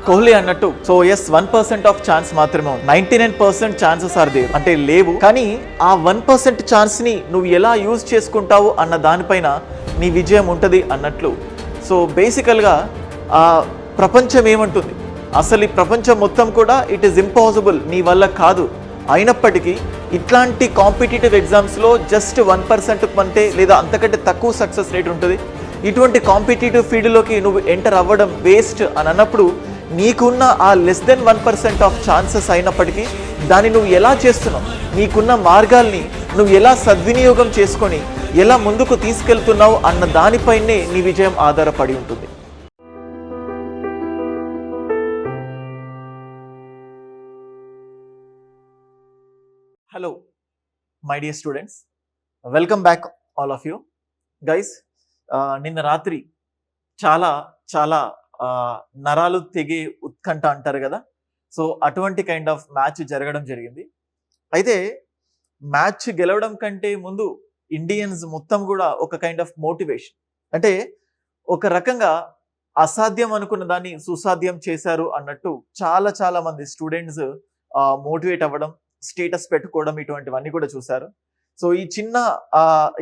కోహ్లీ అన్నట్టు so yes 1% of chance మాత్రమే ఉంది, 99% ఛాన్సెస్ ఆర్ దేర్ అంటే లేవు. కానీ ఆ 1% ఛాన్స్ ని నువ్వు ఎలా యూజ్ చేసుకుంటావు అన్న దానిపైన నీ విజయం ఉంటుంది అన్నట్లు. సో బేసికల్గా ఆ ప్రపంచం ఏమంటుంది, అసలు ఈ ప్రపంచం మొత్తం కూడా ఇట్ ఈస్ ఇంపాసిబుల్, నీ వల్ల కాదు. అయినప్పటికీ ఇట్లాంటి కాంపిటేటివ్ ఎగ్జామ్స్లో జస్ట్ 1% కంటే లేదా అంతకంటే తక్కువ సక్సెస్ రేట్ ఉంటుంది. ఇటువంటి కాంపిటేటివ్ ఫీల్డ్లోకి నువ్వు ఎంటర్ అవ్వడం వేస్ట్ అని అన్నప్పుడు నీకున్న ఆ లెస్ దెన్ 1% ఆఫ్ ఛాన్సెస్ అయినప్పటికీ దాన్ని నువ్వు ఎలా చేస్తున్నావు, నీకున్న మార్గాల్ని నువ్వు ఎలా సద్వినియోగం చేసుకొని ఎలా ముందుకు తీసుకెళ్తున్నావు అన్న దానిపైనే నీ విజయం ఆధారపడి ఉంటుంది. Hello my dear students, welcome back all of you guys. నిన్న రాత్రి చాలా చాలా నరాలు తెగే ఉత్కంఠ అంటారు కదా, సో అటువంటి కైండ్ ఆఫ్ మ్యాచ్ జరగడం జరిగింది. అయితే మ్యాచ్ గెలవడం కంటే ముందు ఇండియన్స్ మొత్తం కూడా ఒక కైండ్ ఆఫ్ మోటివేషన్, అంటే ఒక రకంగా అసాధ్యం అనుకున్న దాన్ని సుసాధ్యం చేశారు అన్నట్టు చాలా చాలా మంది స్టూడెంట్స్ మోటివేట్ అవ్వడం, స్టేటస్ పెట్టుకోవడం ఇటువంటివన్నీ కూడా చూశారు. సో ఈ చిన్న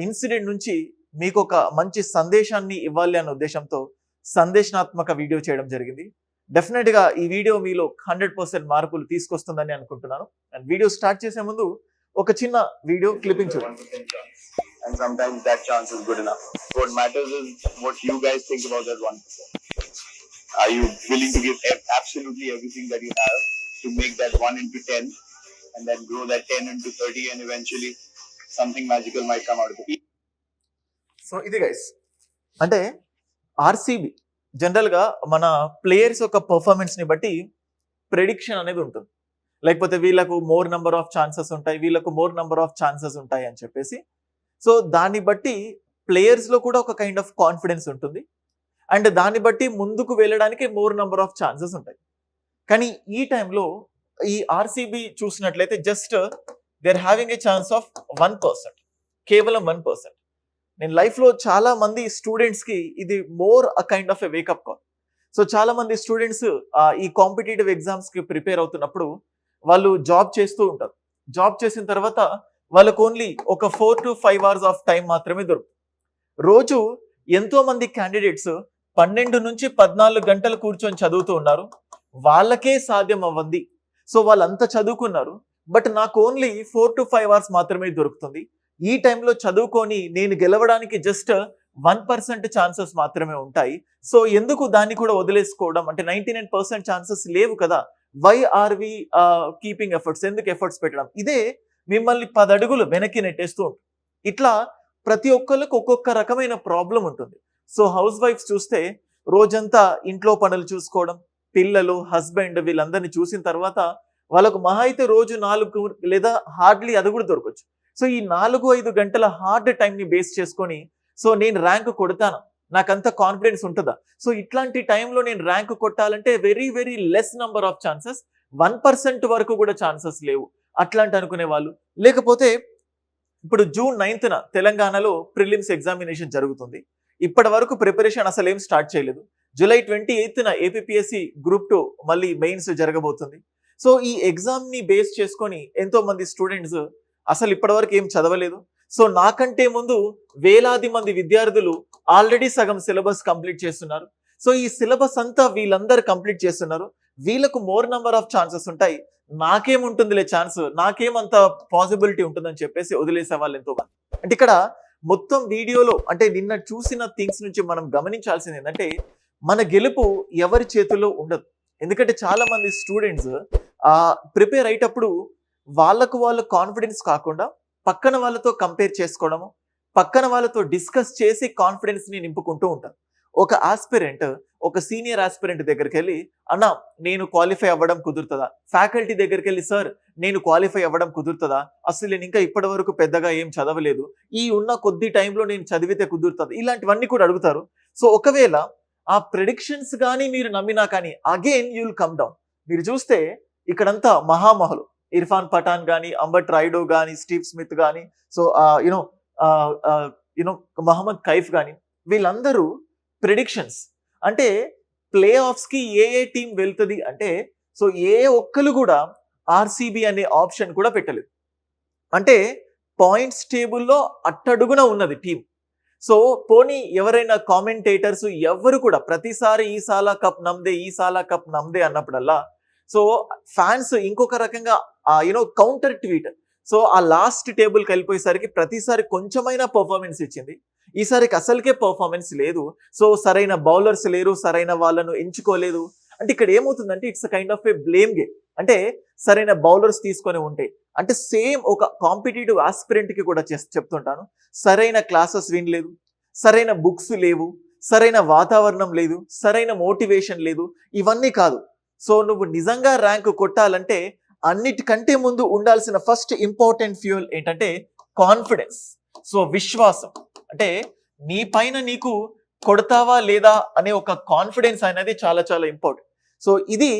ఇన్సిడెంట్ నుంచి మీకు ఒక మంచి సందేశాన్ని ఇవ్వాలి అనే ఉద్దేశంతో సందేశాత్మక వీడియో చేయడం జరిగింది. డెఫినెట్గా ఈ వీడియో మీలో 100% మార్పులు తీసుకొస్తుందని అనుకుంటున్నాను. అండ్ వీడియో స్టార్ట్ చేసే ముందు ఒక చిన్న వీడియో క్లిప్పింగ్ చూడండి. And sometimes that chance is good enough. What matters is what you guys think about that 1%. Are you willing to give absolutely everything that you have to make that 1 into 10 and then grow that 10 into 30 and eventually something magical might come out of it? So ఇది guys, అంటే RCB జనరల్గా మన players యొక్క పర్ఫార్మెన్స్ని బట్టి prediction అనేది ఉంటుంది. లేకపోతే వీళ్ళకు మోర్ నెంబర్ ఆఫ్ ఛాన్సెస్ ఉంటాయి, వీళ్ళకు మోర్ నెంబర్ ఆఫ్ ఛాన్సెస్ ఉంటాయి అని చెప్పేసి. సో దాన్ని బట్టి ప్లేయర్స్లో కూడా ఒక కైండ్ ఆఫ్ కాన్ఫిడెన్స్ ఉంటుంది అండ్ దాన్ని బట్టి ముందుకు వెళ్ళడానికి మోర్ నెంబర్ ఆఫ్ ఛాన్సెస్ ఉంటాయి. కానీ ఈ టైంలో ఈ ఆర్సీబీ చూసినట్లయితే just they are having a chance of 1%, కేవలం 1%. నేను లైఫ్లో చాలా మంది స్టూడెంట్స్కి ఇది more a kind of a wake up call. So చాలా మంది స్టూడెంట్స్ ఈ కాంపిటేటివ్ ఎగ్జామ్స్కి ప్రిపేర్ అవుతున్నప్పుడు వాళ్ళు జాబ్ చేస్తూ ఉంటారు. జాబ్ చేసిన తర్వాత వాళ్ళకు ఓన్లీ ఒక 4 to 5 hours ఆఫ్ టైం మాత్రమే దొరుకుతుంది. రోజు ఎంతో మంది క్యాండిడేట్స్ 12 నుంచి 14 గంటలు కూర్చొని చదువుతూ ఉన్నారు, వాళ్ళకే సాధ్యం అవ్వంది. సో వాళ్ళంతా చదువుకున్నారు, బట్ నాకు ఓన్లీ 4 to 5 hours మాత్రమే దొరుకుతుంది. ఈ టైంలో చదువుకొని నేను గెలవడానికి జస్ట్ 1% ఛాన్సెస్ మాత్రమే ఉంటాయి. సో ఎందుకు దాన్ని కూడా వదిలేసుకోవడం, అంటే 99% ఛాన్సెస్ లేవు కదా, why are we keeping efforts, ఎందుకు ఎఫర్ట్స్ పెట్టడం, ఇదే మిమ్మల్ని 10 అడుగులు వెనక్కి నెట్టేస్తూ ఉంటుంది. ఇట్లా ప్రతి ఒక్కరికి ఒక్కొక్క రకమైన ప్రాబ్లం ఉంటుంది. సో హౌస్ వైఫ్స్ చూస్తే రోజంతా ఇంట్లో పనులు చూసుకోవడం, పిల్లలు, హస్బెండ్ వీళ్ళందరినీ చూసిన తర్వాత వాళ్ళకు మహా అయితే రోజు 4 లేదా హార్డ్లీ అది కూడా దొరకచ్చు. సో ఈ 4-5 గంటల హార్డ్ టైంని బేస్ చేసుకొని సో నేను ర్యాంక్ కొడతాను, నాకంత కాన్ఫిడెన్స్ ఉంటుందా, సో ఇట్లాంటి టైంలో నేను ర్యాంక్ కొట్టాలంటే very very less number of chances, 1% వరకు కూడా ఛాన్సెస్ లేవు అట్లాంటి అనుకునే వాళ్ళు. లేకపోతే ఇప్పుడు June 9th తెలంగాణలో ప్రిలిమ్స్ ఎగ్జామినేషన్ జరుగుతుంది. ఇప్పటి వరకు ప్రిపరేషన్ అసలు ఏం స్టార్ట్ చేయలేదు. July 28th ఏపీపీఎస్సీ Group 2 మళ్ళీ మెయిన్స్ జరగబోతుంది. సో ఈ ఎగ్జామ్ని బేస్ చేసుకొని ఎంతో మంది స్టూడెంట్స్ అసలు ఇప్పటివరకు ఏం చదవలేదు. సో నాకంటే ముందు వేలాది మంది విద్యార్థులు ఆల్రెడీ సగం సిలబస్ కంప్లీట్ చేస్తున్నారు. సో ఈ సిలబస్ అంతా వీళ్ళందరూ కంప్లీట్ చేస్తున్నారు, వీళ్ళకు మోర్ నెంబర్ ఆఫ్ ఛాన్సెస్ ఉంటాయి, నాకేముంటుందిలే ఛాన్స్, నాకేమంత పాసిబిలిటీ ఉంటుందని చెప్పేసి వదిలేసే వాళ్ళు ఎంతో మంది. అంటే ఇక్కడ మొత్తం వీడియోలో అంటే నిన్న చూసిన థింగ్స్ నుంచి మనం గమనించాల్సింది ఏంటంటే మన గెలుపు ఎవరి చేతుల్లో ఉండదు. ఎందుకంటే చాలా మంది స్టూడెంట్స్ ప్రిపేర్ అయ్యేటప్పుడు వాళ్ళకు వాళ్ళు కాన్ఫిడెన్స్ కాకుండా పక్కన వాళ్ళతో కంపేర్ చేసుకోవడము, పక్కన వాళ్ళతో డిస్కస్ చేసి కాన్ఫిడెన్స్ని నింపుకుంటూ ఉంటారు. ఒక ఆస్పిరెంట్ ఒక సీనియర్ ఆస్పిరెంట్ దగ్గరికి వెళ్ళి, అన్న నేను క్వాలిఫై అవ్వడం కుదురుతుందా, ఫ్యాకల్టీ దగ్గరికి వెళ్ళి సార్ నేను క్వాలిఫై అవ్వడం కుదురుతుందా, అసలు నేను ఇంకా ఇప్పటి వరకు పెద్దగా ఏం చదవలేదు, ఈ ఉన్న కొద్ది టైంలో నేను చదివితే కుదురుతుంది, ఇలాంటివన్నీ కూడా అడుగుతారు. సో ఒకవేళ ఆ ప్రెడిక్షన్స్ కానీ మీరు నమ్మినా కానీ again you will come down. మీరు చూస్తే ఇక్కడంతా మహామహులు, ఇర్ఫాన్ పఠాన్ కానీ, అంబట్ రాయుడు కానీ, స్టీవ్ స్మిత్ కానీ, సో మహమ్మద్ కైఫ్ కానీ, వీళ్ళందరూ ప్రెడిక్షన్స్ అంటే ప్లే ఆఫ్స్ కి ఏ టీం వెళ్తుంది అంటే సో ఏ ఒక్కరు కూడా ఆర్సీబీ అనే ఆప్షన్ కూడా పెట్టలేదు. అంటే పాయింట్స్ టేబుల్లో అట్టడుగున ఉన్నది టీం. సో పోనీ ఎవరైనా కామెంటేటర్స్ ఎవరు కూడా ప్రతిసారి ఈ సాలా కప్ నమ్దే ఈ సాలా కప్ నమ్దే అన్నప్పుడల్లా సో ఫ్యాన్స్ ఇంకొక రకంగా కౌంటర్ ట్వీట్. సో ఆ లాస్ట్ టేబుల్కి వెళ్ళిపోయేసరికి ప్రతిసారి కొంచెమైనా పర్ఫార్మెన్స్ ఇచ్చింది, ఈసారికి అసలుకే పర్ఫార్మెన్స్ లేదు. సో సరైన బౌలర్స్ లేరు, సరైన వాళ్ళను ఎంచుకోలేదు. అంటే ఇక్కడ ఏమవుతుందంటే it's kind of A blame game. అంటే సరైన బౌలర్స్ తీసుకొని ఉంటే అంటే సేమ్ ఒక కాంపిటేటివ్ ఆస్పిరెంట్ కి కూడా చెప్తుంటాను, సరైన క్లాసెస్ వినలేదు, సరైన బుక్స్ లేవు, సరైన వాతావరణం లేదు, సరైన మోటివేషన్ లేదు, ఇవన్నీ కాదు. సో నువ్వు నిజంగా ర్యాంక్ కొట్టాలంటే అన్నిటికంటే ముందు ఉండాల్సిన ఫస్ట్ ఇంపార్టెంట్ ఫ్యూయల్ ఏంటంటే కాన్ఫిడెన్స్. సో విశ్వాసం. అంటే నీ పైన నీకు కొడతావా లేదా అనే ఒక కాన్ఫిడెన్స్ అనేది చాలా చాలా ఇంపార్టెంట్. సో ఇది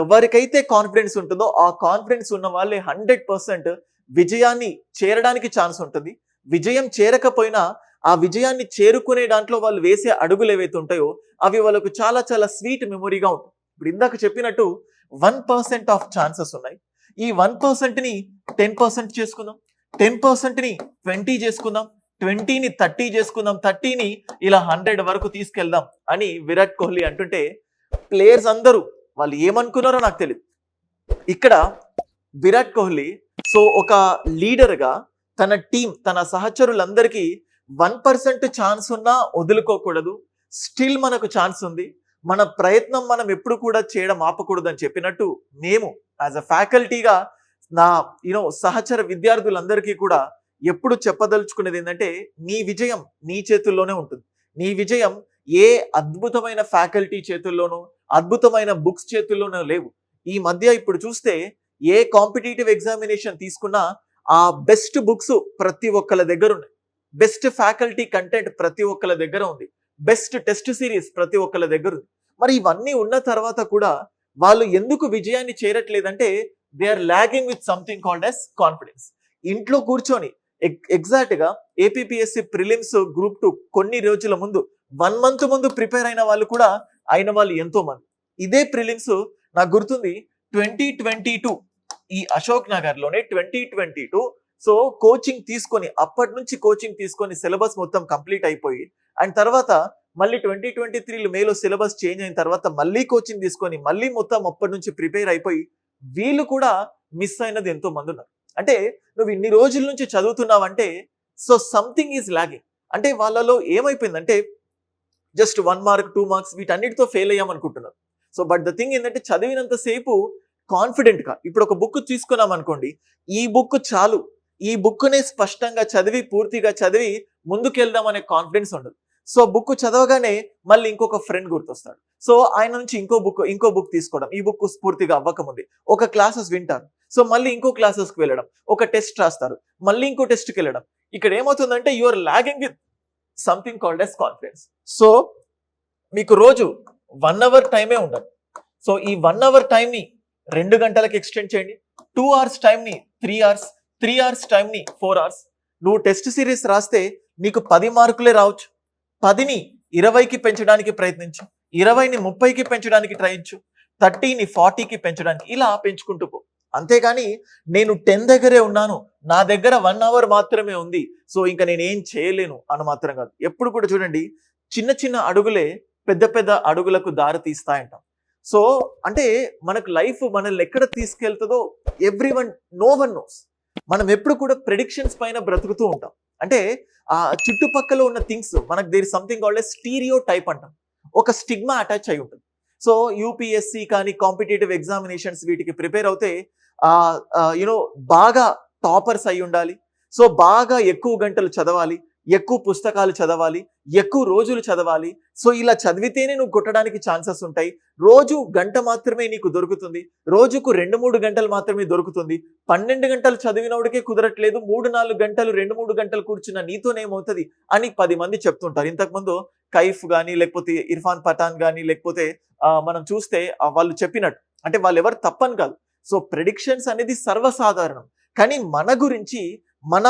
ఎవరికైతే కాన్ఫిడెన్స్ ఉంటుందో ఆ కాన్ఫిడెన్స్ ఉన్న వాళ్ళే 100% విజయాన్ని చేరడానికి ఛాన్స్ ఉంటుంది. విజయం చేరకపోయినా ఆ విజయాన్ని చేరుకునే దాంట్లో వాళ్ళు వేసే అడుగులు ఏవైతే ఉంటాయో అవి వాళ్ళకు చాలా చాలా స్వీట్ మెమొరీగా ఉంటుంది. ఇప్పుడు ఇందాక చెప్పినట్టు 1% ఆఫ్ ఛాన్సెస్ ఉన్నాయి. ఈ 1%ని 10% చేసుకుందాం, 10%ని 20 చేసుకుందాం, 20ని 30 చేసుకుందాం, 30ని ఇలా 100 వరకు తీసుకెళ్దాం అని విరాట్ కోహ్లీ అంటుంటే ప్లేయర్స్ అందరూ వాళ్ళు ఏమనుకున్నారో నాకు తెలియదు. ఇక్కడ విరాట్ కోహ్లీ సో ఒక లీడర్గా తన టీం తన సహచరులందరికీ 1% ఛాన్స్ ఉన్నా వదులుకోకూడదు, స్టిల్ మనకు ఛాన్స్ ఉంది, మన ప్రయత్నం మనం ఎప్పుడు కూడా చేయడం ఆపకూడదు అని చెప్పినట్టు మేము యాజ్ అ ఫ్యాకల్టీగా నా సహచర విద్యార్థులందరికీ కూడా ఎప్పుడు చెప్పదలుచుకునేది ఏంటంటే నీ విజయం నీ చేతుల్లోనే ఉంటుంది. నీ విజయం ఏ అద్భుతమైన ఫ్యాకల్టీ చేతుల్లోనూ అద్భుతమైన బుక్స్ చేతుల్లోనూ లేవు. ఈ మధ్య ఇప్పుడు చూస్తే ఏ కాంపిటేటివ్ ఎగ్జామినేషన్ తీసుకున్నా ఆ బెస్ట్ బుక్స్ ప్రతి ఒక్కళ్ళ దగ్గర ఉన్నాయి, బెస్ట్ ఫ్యాకల్టీ కంటెంట్ ప్రతి ఒక్కళ్ళ దగ్గర ఉంది, బెస్ట్ టెస్ట్ సిరీస్ ప్రతి ఒక్కళ్ళ దగ్గర ఉంది. మరి ఇవన్నీ ఉన్న తర్వాత కూడా వాళ్ళు ఎందుకు విజయాన్ని చేరట్లేదంటే they are lagging with something called as confidence. ఇంట్లో కూర్చొని ఎగ్జాక్ట్ గా ఏపీపీఎస్సీ ప్రిలిమ్స్ గ్రూప్ 2 కొన్ని రోజుల ముందు 1 month ముందు ప్రిపేర్ అయిన వాళ్ళు కూడా అయిన వాళ్ళు ఎంతో మంది. ఇదే ప్రిలిమ్స్ నాకు గుర్తుంది 2022 ఈ అశోక్ నగర్ లోనే 2022 సో కోచింగ్ తీసుకొని అప్పటి నుంచి కోచింగ్ తీసుకొని సిలబస్ మొత్తం కంప్లీట్ అయిపోయి అండ్ తర్వాత మళ్ళీ 2023 మేలో సిలబస్ చేంజ్ అయిన తర్వాత మళ్ళీ కోచింగ్ తీసుకొని మళ్ళీ మొత్తం అప్పటి నుంచి ప్రిపేర్ అయిపోయి వీళ్ళు కూడా మిస్ అయినది ఎంతో మంది ఉన్నారు. అంటే నువ్వు ఇన్ని రోజుల నుంచి చదువుతున్నావంటే సో సంథింగ్ ఈజ్ లాగింగ్. అంటే వాళ్ళలో ఏమైపోయిందంటే జస్ట్ 1 mark 2 marks వీటన్నిటితో ఫెయిల్ అయ్యామనుకుంటున్నారు. సో బట్ ద థింగ్ ఏంటంటే చదివినంతసేపు కాన్ఫిడెంట్ గా ఇప్పుడు ఒక బుక్ తీసుకున్నాం అనుకోండి, ఈ బుక్ చాలు, ఈ బుక్నే స్పష్టంగా చదివి పూర్తిగా చదివి ముందుకెళ్దాం అనే కాన్ఫిడెన్స్ ఉండదు. సో బుక్ చదవగానే మళ్ళీ ఇంకొక ఫ్రెండ్ గుర్తొస్తాడు, సో ఆయన నుంచి ఇంకో బుక్ తీసుకోవడం, ఈ బుక్ పూర్తిగా అవ్వకముందే ఒక క్లాసెస్ వింటారు, సో మళ్ళీ ఇంకో క్లాసెస్కి వెళ్ళడం, ఒక టెస్ట్ రాస్తారు, మళ్ళీ ఇంకో టెస్ట్కి వెళ్ళడం. ఇక్కడ ఏమవుతుందంటే you are lagging with something called as confidence. So మీకు రోజు 1 hour టైమే ఉండదు. సో ఈ 1 hour టైంని 2 గంటలకు ఎక్స్టెండ్ చేయండి, 2 hours టైంని 3 hours, 3 hours టైంని 4 hours. నువ్వు టెస్ట్ సిరీస్ రాస్తే నీకు 10 మార్కులే రావచ్చు, 10ని 20కి పెంచడానికి ప్రయత్నించు, 20ని 30కి పెంచడానికి ట్రయించు, 30ని 40కి పెంచడానికి ఇలా పెంచుకుంటూ పో. అంతేగాని నేను 10 దగ్గరే ఉన్నాను, నా దగ్గర 1 hour మాత్రమే ఉంది, సో ఇంకా నేను ఏం చేయలేను అని మాత్రం కాదు. ఎప్పుడు కూడా చూడండి చిన్న చిన్న అడుగులే పెద్ద పెద్ద అడుగులకు దారి తీస్తాయంటాం. సో అంటే మనకు లైఫ్ మనల్ని ఎక్కడ తీసుకెళ్తుందో నో వన్ నోస్. మనం ఎప్పుడు కూడా ప్రెడిక్షన్స్ పైన బ్రతుకుతూ ఉంటాం. అంటే ఆ చుట్టుపక్కల ఉన్న థింగ్స్ మనకు there something called stereotype అంటాం, ఒక స్టిగ్మా అటాచ్ అయి ఉంటుంది. సో యూపీఎస్సీ కానీ కాంపిటేటివ్ ఎగ్జామినేషన్స్ వీటికి ప్రిపేర్ అవుతే బాగా టాపర్స్ అయి ఉండాలి, సో బాగా ఎక్కువ గంటలు చదవాలి, ఎక్కువ పుస్తకాలు చదవాలి, ఎక్కువ రోజులు చదవాలి, సో ఇలా చదివితేనే నువ్వు కొట్టడానికి ఛాన్సెస్ ఉంటాయి. రోజు గంట మాత్రమే నీకు దొరుకుతుంది, రోజుకు 2-3 గంటలు మాత్రమే దొరుకుతుంది. 12 గంటలు చదివినోడికే కుదరట్లేదు, 3-4 గంటలు 2-3 గంటలు కూర్చున్న నీతోనేమవుతుంది అని 10 మంది చెప్తుంటారు. ఇంతకుముందు కైఫ్ కానీ లేకపోతే ఇర్ఫాన్ పఠాన్ కానీ లేకపోతే మనం చూస్తే వాళ్ళు చెప్పినట్టు, అంటే వాళ్ళు ఎవరు తప్పని కాదు. సో ప్రెడిక్షన్స్ అనేది సర్వసాధారణం, కానీ మన గురించి మన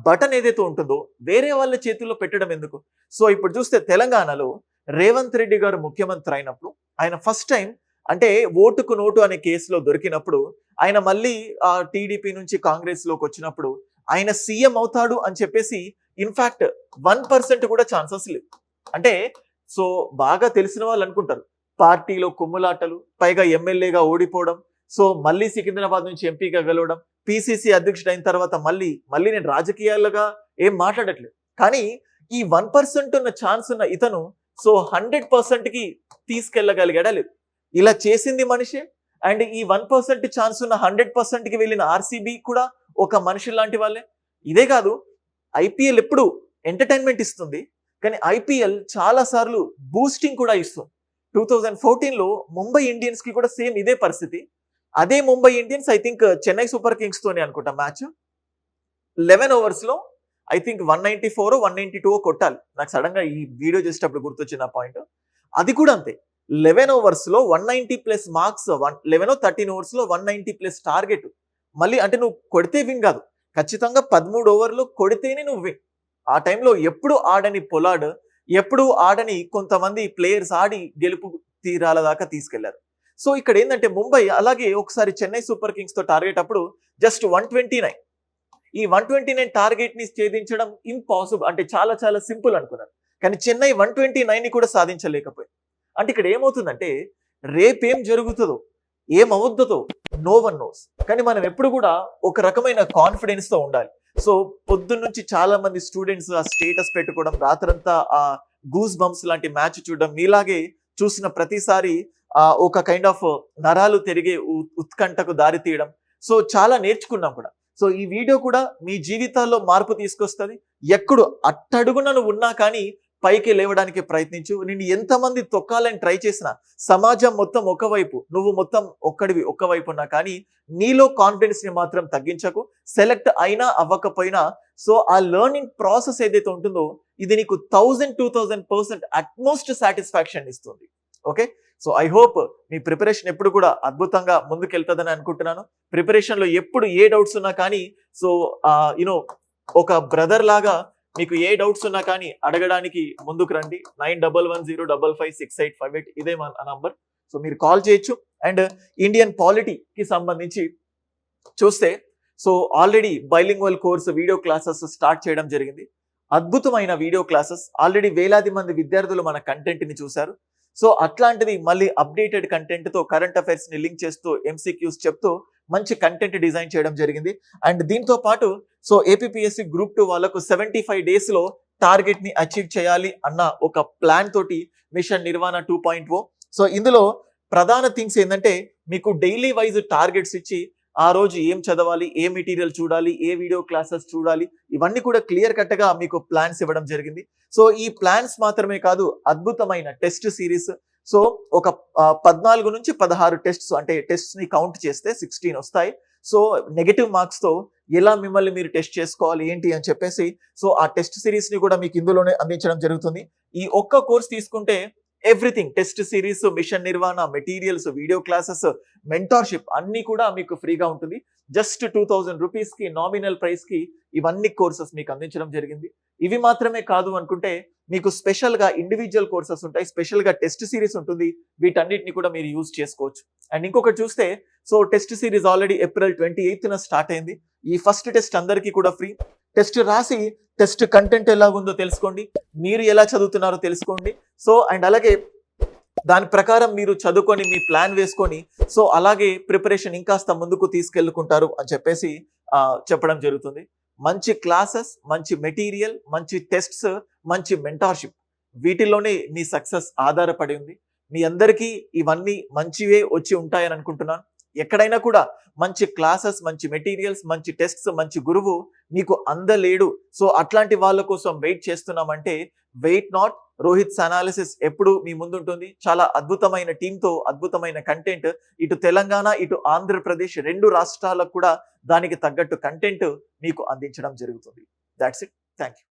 బటన్ ఏదైతే ఉంటుందో వేరే వాళ్ళ చేతుల్లో పెట్టడం ఎందుకు? సో ఇప్పుడు చూస్తే తెలంగాణలో రేవంత్ రెడ్డి గారు ముఖ్యమంత్రి అయినప్పుడు ఆయన ఫస్ట్ టైం అంటే ఓటుకు నోటు అనే కేసులో దొరికినప్పుడు ఆయన మళ్ళీ టీడీపీ నుంచి కాంగ్రెస్ లోకి వచ్చినప్పుడు ఆయన సీఎం అవుతాడు అని చెప్పేసి ఇన్ఫాక్ట్ 1% కూడా ఛాన్సెస్ లేవు. అంటే సో బాగా తెలిసిన వాళ్ళు అనుకుంటారు పార్టీలో కుమ్ములాటలు, పైగా ఎమ్మెల్యేగా ఓడిపోవడం, సో మళ్ళీ సికింద్రాబాద్ నుంచి ఎంపీగా గెలవడం, పిసిసి అధ్యక్షుడు అయిన తర్వాత మళ్ళీ నేను రాజకీయాలుగా ఏం మాట్లాడట్లేదు, కానీ ఈ 1% ఉన్న ఛాన్స్ ఉన్న ఇతను సో 100% కి తీసుకెళ్ళగలిగాడా లేదు. ఇలా చేసింది మనిషే. అండ్ ఈ 1% ఛాన్స్ ఉన్న 100% కి వెళ్ళిన ఆర్సీబీ కూడా ఒక మనిషి లాంటి వాళ్ళే. ఇదే కాదు, ఐపీఎల్ ఎప్పుడు ఎంటర్టైన్మెంట్ ఇస్తుంది, కానీ ఐపీఎల్ చాలా సార్లు బూస్టింగ్ కూడా ఇస్తుంది. 2014లో ముంబై ఇండియన్స్ కి కూడా సేమ్ ఇదే పరిస్థితి. అదే Mumbai Indians I think Chennai super Kings తోనే అనుకుంటా మ్యాచ్ 11 ఓవర్స్ లో ఐ థింక్ 194 192 కొట్టాలి. నాకు సడన్ గా ఈ వీడియో చేసేటప్పుడు గుర్తొచ్చిన పాయింట్. అది కూడా అంతే, 11 ఓవర్స్ లో 190+ మార్క్స్, 11 13 ఓవర్స్ లో 190+ టార్గెట్. మళ్ళీ అంటే నువ్వు కొడితే విన్ కాదు, ఖచ్చితంగా 13 ఓవర్లు కొడితేనే నువ్వు విన్. ఆ టైంలో ఎప్పుడు ఆడని పొలాడ్, ఎప్పుడు ఆడని కొంతమంది ప్లేయర్స్ ఆడి గెలుపు తీరాల దాకా తీసుకెళ్లారు. సో ఇక్కడ ఏంటంటే ముంబై అలాగే ఒకసారి చెన్నై సూపర్ కింగ్స్ తో టార్గెట్ అప్పుడు జస్ట్ 129, ఈ 129 టార్గెట్ ని ఛేదించడం ఇంపాసిబుల్, అంటే చాలా చాలా సింపుల్ అనుకున్నారు, కానీ చెన్నై 129 ని కూడా సాధించలేకపోయింది. అంటే ఇక్కడ ఏమవుతుందంటే రేపేం జరుగుతుందో ఏమవుద్దో నో వన్ నోస్, కానీ మనం ఎప్పుడు కూడా ఒక రకమైన కాన్ఫిడెన్స్ తో ఉండాలి. సో పొద్దున్న నుంచి చాలా మంది స్టూడెంట్స్ ఆ స్టేటస్ పెట్టుకోవడం, రాత్రంతా ఆ గూస్ బంప్స్ లాంటి మ్యాచ్ చూడడం, మీలాగే చూసిన ప్రతిసారి ఒక కైండ్ ఆఫ్ నరాలు తిరిగే ఉత్కంఠకు దారి తీయడం, సో చాలా నేర్చుకున్నాం కూడా. సో ఈ వీడియో కూడా మీ జీవితాల్లో మార్పు తీసుకొస్తుంది. ఎక్కడు అట్టడుగున నువ్వు ఉన్నా కానీ పైకి లేవడానికి ప్రయత్నించు. నేను ఎంతమంది తొక్కాలని ట్రై చేసినా సమాజం మొత్తం ఒకవైపు, నువ్వు మొత్తం ఒక్కడివి ఒక్కవైపు ఉన్నా కానీ నీలో కాన్ఫిడెన్స్ ని మాత్రం తగ్గించకు. సెలెక్ట్ అయినా అవ్వకపోయినా సో ఆ లెర్నింగ్ ప్రాసెస్ ఏదైతే ఉంటుందో ఇది నీకు 1000-2000% అట్మోస్ట్ సాటిస్ఫాక్షన్ ఇస్తుంది. Okay, so I hope me preparation ఎప్పుడు కూడా అద్భుతంగా ముందుకెళ్తుందని అనుకుంటున్నాను. ప్రిపరేషన్ లో ఎప్పుడు ఏ డౌట్స్ ఉన్నా కానీ సో యునో ఒక బ్రదర్ లాగా మీకు ఏ డౌట్స్ ఉన్నా కానీ అడగడానికి ముందుకు రండి. 9110556858 ఇదే మా నంబర్. సో మీరు కాల్ చేయొచ్చు. అండ్ ఇండియన్ పాలిటీకి సంబంధించి చూస్తే so already bilingual course video classes start చేయడం జరిగింది. అద్భుతమైన వీడియో క్లాసెస్, ఆల్రెడీ వేలాది మంది విద్యార్థులు మన కంటెంట్ ని చూశారు. సో అట్లాంటిది మళ్ళీ అప్డేటెడ్ కంటెంట్ తో కరెంట్ అఫైర్స్ ని లింక్ చేస్తూ ఎంసీక్యూస్ చెప్తూ మంచి కంటెంట్ డిజైన్ చేయడం జరిగింది. అండ్ దీంతో పాటు సో ఏపీపీఎస్సీ గ్రూప్ 2 వాళ్ళకు 75 days లో టార్గెట్ ని అచీవ్ చేయాలి అన్న ఒక ప్లాన్ తోటి మిషన్ నిర్వాణ 2.0. సో ఇందులో ప్రధాన థింగ్స్ ఏంటంటే మీకు డైలీ వైజ్ టార్గెట్స్ ఇచ్చి ఆ రోజు ఏం చదవాలి, ఏ మెటీరియల్ చూడాలి, ఏ వీడియో క్లాసెస్ చూడాలి, ఇవన్నీ కూడా క్లియర్ కట్ గా మీకు ప్లాన్స్ ఇవ్వడం జరిగింది. సో ఈ ప్లాన్స్ మాత్రమే కాదు, అద్భుతమైన టెస్ట్ సిరీస్. సో ఒక 14 నుంచి 16 టెస్ట్స్, అంటే టెస్ట్స్ ని కౌంట్ చేస్తే 16 వస్తాయి. సో నెగటివ్ మార్క్స్ తో ఎలా మిమ్మల్ని మీరు టెస్ట్ చేసుకోవాలి ఏంటి అని చెప్పేసి సో ఆ టెస్ట్ సిరీస్ ని కూడా మీకు ఇందులోనే అందించడం జరుగుతుంది. ఈ ఒక్క కోర్స్ తీసుకుంటే ఎవ్రీథింగ్, టెస్ట్ సిరీస్, మిషన్ నిర్వాణ, మెటీరియల్స్, వీడియో క్లాసెస్, మెంటార్షిప్ అన్ని కూడా మీకు ఫ్రీగా ఉంటుంది. జస్ట్ 2000 రూపీస్ కి నామినల్ ప్రైస్ కి ఇవన్నీ కోర్సెస్ మీకు అందించడం జరిగింది. ఇవి మాత్రమే కాదు అనుకుంటే మీకు స్పెషల్ గా ఇండివిజువల్ కోర్సెస్ ఉంటాయి, స్పెషల్ గా టెస్ట్ సిరీస్ ఉంటుంది. వీటన్నిటిని కూడా మీరు యూజ్ చేసుకోవచ్చు. అండ్ ఇంకొకటి చూస్తే so test series already April 28న స్టార్ట్ అయింది. ఈ ఫస్ట్ టెస్ట్ అందరికీ కూడా ఫ్రీ. టెస్ట్ రాసి టెస్ట్ కంటెంట్ ఎలాగుందో తెలుసుకోండి, మీరు ఎలా చదువుతున్నారో తెలుసుకోండి. సో అండ్ అలాగే దాని ప్రకారం మీరు చదువుకొని మీ ప్లాన్ వేసుకొని సో అలాగే ప్రిపరేషన్ ఇంకాస్త ముందుకు తీసుకెళ్ళుకుంటారు అని చెప్పేసి చెప్పడం జరుగుతుంది. మంచి క్లాసెస్, మంచి మెటీరియల్, మంచి టెస్ట్స్, మంచి మెంటార్షిప్, వీటిల్లోనే మీ సక్సెస్ ఆధారపడి ఉంది. మీ అందరికీ ఇవన్నీ మంచివే వచ్చి ఉంటాయని అనుకుంటున్నాను. ఎక్కడైనా కూడా మంచి క్లాసెస్, మంచి మెటీరియల్స్, మంచి టెస్ట్స్, మంచి గురువు మీకు అందలేడు. సో అట్లాంటి వాళ్ళ కోసం వెయిట్ చేస్తున్నామంటే వెయిట్ నాట్, రోహిత్స్ అనాలిసిస్ ఎప్పుడు మీ ముందుంటుంది. చాలా అద్భుతమైన టీంతో అద్భుతమైన కంటెంట్, ఇటు తెలంగాణ ఇటు ఆంధ్రప్రదేశ్ 2 రాష్ట్రాలకు కూడా దానికి తగ్గట్టు కంటెంట్ మీకు అందించడం జరుగుతుంది. That's it. Thank you.